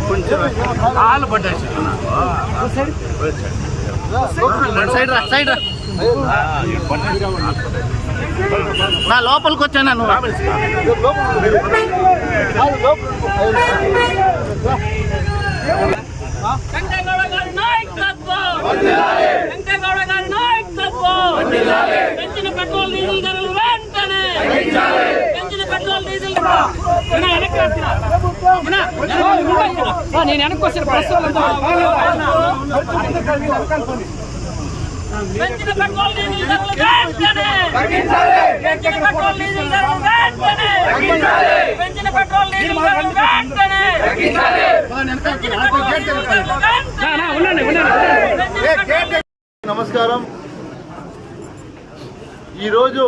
కొంచెం కాలు పడ్డాయి సైడ్ రా నా లోపలికి వచ్చాను నువ్వు పెంచిన పెట్రోల్ డీజిల్ ధరలు వెంటనే నేను వెనక్కి వచ్చాను ప్రెస్ పెంచిన పెట్రోల్ డీజిల్ ధరలు వెంటనే పెంచిన పెట్రోల్ డీజిల్ ధరలు వెంటనే పెంచిన పెట్రోల్ డీజిల్ ధరలు వెంటనే నమస్కారం. ఈరోజు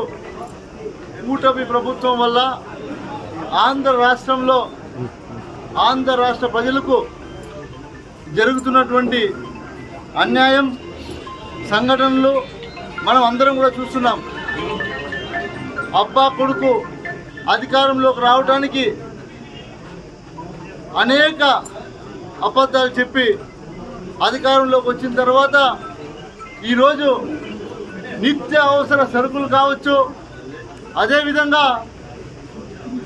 కూటమి ప్రభుత్వం వల్ల ఆంధ్ర రాష్ట్ర ప్రజలకు జరుగుతున్నటువంటి అన్యాయం సంఘటనలు మనం అందరం కూడా చూస్తున్నాం. అబ్బా కొడుకు అధికారంలోకి రావడానికి అనేక అబద్ధాలు చెప్పి అధికారంలోకి వచ్చిన తర్వాత ఈరోజు నిత్య అవసర సరుకులు కావచ్చు, అదేవిధంగా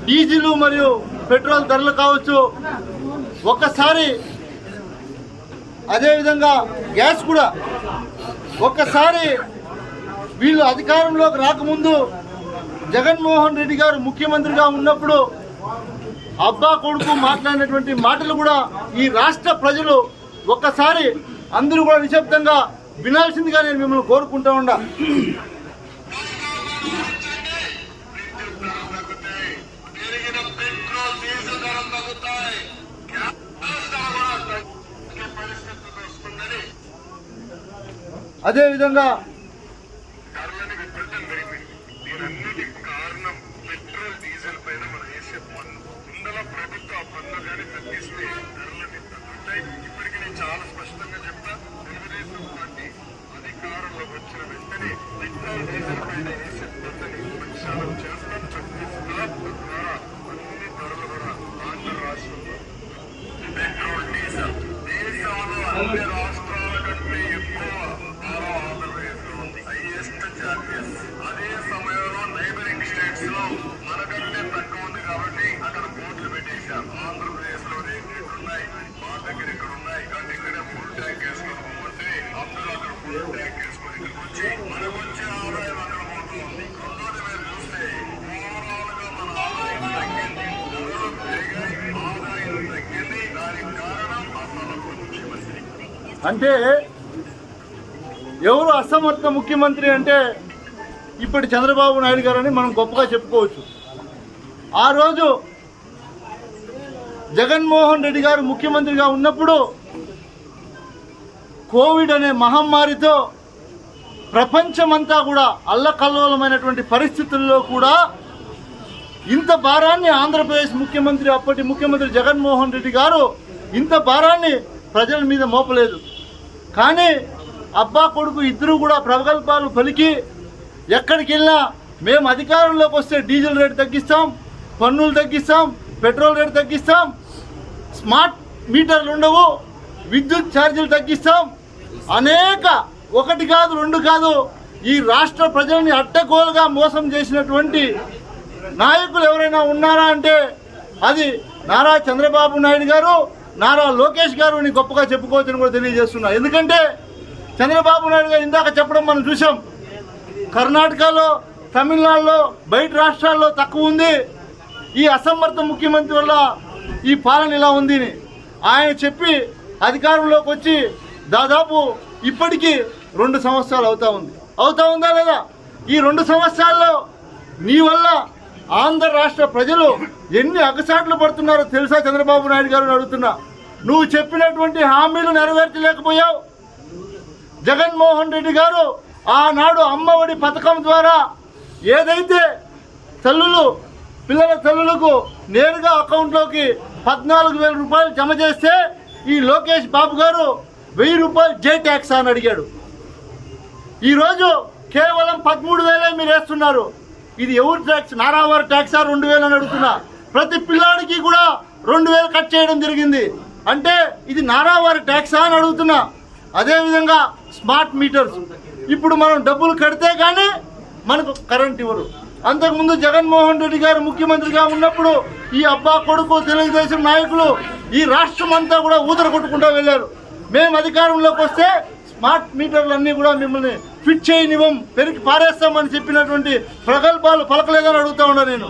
డీజిల్ మరియు పెట్రోల్ ధరలు కావచ్చు, ఒక్కసారి అదేవిధంగా గ్యాస్ కూడా ఒక్కసారి వీళ్ళు అధికారంలోకి రాకముందు జగన్మోహన్ రెడ్డి గారు ముఖ్యమంత్రిగా ఉన్నప్పుడు అబ్బా కొడుకు మాట్లాడినటువంటి మాటలు కూడా ఈ రాష్ట్ర ప్రజలు ఒక్కసారి అందరూ కూడా నిశ్శబ్దంగా వినాల్సిందిగా నేను మిమ్మల్ని కోరుకుంటా ఉండా. అదేవిధంగా చాలా స్పష్టంగా చెప్తా, తెలుగుదేశం పార్టీ అధికారంలోకి వచ్చిన వెంటనే పెట్రోల్ డీజిల్ పైన వేసే పద్ధతిని ప్రక్షాళన చేస్తాం. ఛత్తీస్గఢ్ ద్వారా అన్ని ధరలు కూడా ఆంధ్ర రాష్ట్రంలో పెట్రోల్ డీజిల్ దేశంలో అన్ని రాష్ట్రాల కంటే ఎక్కువ ధర ఆంధ్రప్రదేశ్లో ఉంది, హైయెస్ట్ చార్జెస్. అదే సమయంలో నైబరింగ్ స్టేట్స్ లో మనకంటే తక్కువ ఉంది కాబట్టి అక్కడ బోర్డులు పెట్టేశారు. ఆంధ్రప్రదేశ్ లో రేట్లు ఉన్నాయి, మా దగ్గర ఇక్కడ ఉన్నాయి, కానీ ఇక్కడే ఫుల్ ట్యాంక్ వేసుకొని పోతే అందరూ అక్కడ ఫుల్ ట్యాంక్ వేసుకొని ఇక్కడికి వచ్చి మనకు వచ్చే ఆదాయం అక్కడ పోతుంది. రెండోది మీరు చూస్తే ఓవరాల్ గా మన ఆదాయం తగ్గింది, ధరలు పెరిగాయి, ఆదాయం తగ్గింది. దానికి కారణం అసమర్థ ముఖ్యమంత్రి. అంటే ఎవరు అసమర్థ ముఖ్యమంత్రి అంటే ఇప్పటి చంద్రబాబు నాయుడు గారని మనం గొప్పగా చెప్పుకోవచ్చు. ఆ రోజు జగన్మోహన్ రెడ్డి గారు ముఖ్యమంత్రిగా ఉన్నప్పుడు కోవిడ్ అనే మహమ్మారితో ప్రపంచమంతా కూడా అల్లకల్లోలమైనటువంటి పరిస్థితుల్లో కూడా ఇంత భారాన్ని ఆంధ్రప్రదేశ్ ముఖ్యమంత్రి, అప్పటి ముఖ్యమంత్రి జగన్మోహన్ రెడ్డి గారు ఇంత భారాన్ని ప్రజల మీద మోపలేదు. కానీ అబ్బా కొడుకు ఇద్దరు కూడా ప్రగల్భాలు పలికి ఎక్కడికి వెళ్ళినా మేము అధికారంలోకి వస్తే డీజిల్ రేటు తగ్గిస్తాం, పన్నులు తగ్గిస్తాం, పెట్రోల్ రేటు తగ్గిస్తాం, స్మార్ట్ మీటర్లు ఉండవు, విద్యుత్ ఛార్జీలు తగ్గిస్తాం, అనేక ఒకటి కాదు రెండు కాదు ఈ రాష్ట్ర ప్రజల్ని అడ్డగోలుగా మోసం చేసినటువంటి నాయకులు ఎవరైనా ఉన్నారా అంటే అది నారా చంద్రబాబు నాయుడు గారు, నారా లోకేష్ గారు అని గొప్పగా చెప్పుకోవచ్చని కూడా తెలియజేస్తున్నా. ఎందుకంటే చంద్రబాబు నాయుడు గారు ఇందాక చెప్పడం మనం చూసాం. కర్ణాటకలో, తమిళనాడులో, బయట రాష్ట్రాల్లో తక్కువ ఉంది. ఈ అసమర్థ ముఖ్యమంత్రి వల్ల ఈ పాలన ఇలా ఉంది అని ఆయన చెప్పి అధికారంలోకి వచ్చి దాదాపు ఇప్పటికీ 2 సంవత్సరాలు అవుతా ఉందా లేదా? ఈ 2 సంవత్సరాల్లో నీ వల్ల ఆంధ్ర రాష్ట్ర ప్రజలు ఎన్ని అగసాట్లు పడుతున్నారో తెలుసా చంద్రబాబు నాయుడు గారు అడుగుతున్నా. నువ్వు చెప్పినటువంటి హామీలు నెరవేర్చలేకపోయావు. జగన్మోహన్ రెడ్డి గారు ఆనాడు అమ్మఒడి పథకం ద్వారా ఏదైతే పిల్లల తల్లులకు నేరుగా అకౌంట్లోకి 14,000 రూపాయలు జమ చేస్తే ఈ లోకేష్ బాబు గారు 1000 రూపాయలు జే ట్యాక్స్ అని అడిగాడు. ఈరోజు కేవలం 13,000 మీరు వేస్తున్నారు. ఇది ఎవరు ట్యాక్స్? నారావారి ట్యాక్సా 2,000 అని అడుగుతున్నా. ప్రతి పిల్లాడికి కూడా 2,000 కట్ చేయడం జరిగింది. అంటే ఇది నారావారి ట్యాక్సా అని అడుగుతున్నా. అదేవిధంగా స్మార్ట్ మీటర్స్, ఇప్పుడు మనం డబ్బులు కడితే కానీ మనకు కరెంట్ ఇవ్వరు. అంతకుముందు జగన్మోహన్ రెడ్డి గారు ముఖ్యమంత్రిగా ఉన్నప్పుడు ఈ అబ్బా కొడుకు తెలుగుదేశం నాయకులు ఈ రాష్ట్రం అంతా కూడా ఊదర కొట్టుకుంటూ వెళ్ళారు. మేము అధికారంలోకి వస్తే స్మార్ట్ మీటర్లన్నీ కూడా మిమ్మల్ని ఫిట్ చేయనివ్వం, పెరిగి పారేస్తామని చెప్పినటువంటి ప్రగల్భాలు పలకలేదని అడుగుతా ఉన్నా నేను.